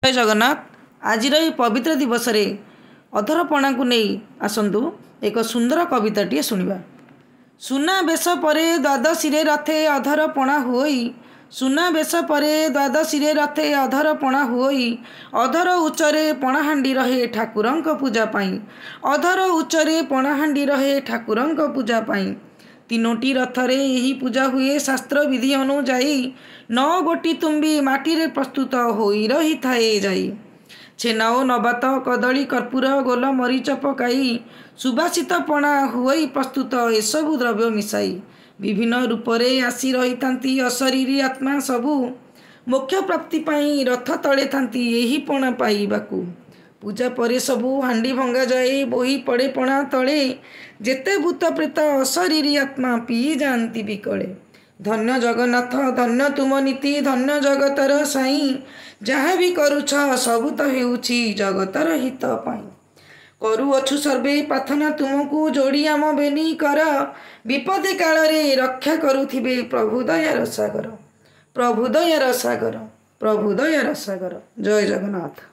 जय जगन्नाथ। आज पवित्र दिवस रे अधरपणा को नहीं आसतु एक सुंदर कविताटी शुणा। सुना बेश परे द्वादशी रथे अधरपणा हुई, सुना बेश परे द्वादशी रथे अधरपणा हुई, अधर उच्चरे पणाहांडी रहे ठाकुरंक पूजा पाई, अधर उच्चरे पणाहांडी रहे ठाकुरंक पूजा पाई। तीनोटी रथरे यही पूजा हुए शास्त्र विधि अनुजाई, 9 गोटी तुम्बी माटी रे प्रस्तुत होई रही थाए जाई। छेना ओ नबात कदली कर्पूर गोल मरीच पकाई, सुबासित पणा हुई प्रस्तुत एसबु द्रव्य मिसाई। विभिन्न रूपरे आसी रही थांती अशरीरी आत्मा सबू, मोक्ष प्राप्ति पाई रथ तले थांती यही पणा पाइबाकू। पूजा परे सबू हांडी भंगा जाए बोही पड़े पणा तले, जेते भूत प्रेत अशरीरी आत्मा पी जाती बिकले। धन्य जगन्नाथ धन्य तुम नीति, धन्य जगतर साई, जहाँ भी करुछ सबु तो हेउछि जगतर हित पाई। करुअछु सर्वे प्रार्थना तुमको जोड़ी आम बेनी कर, विपदे काल रे रक्षा करुथिबे प्रभु दयार सागर, प्रभु दयार सागर, प्रभु दयार सागर। जय जगन्नाथ।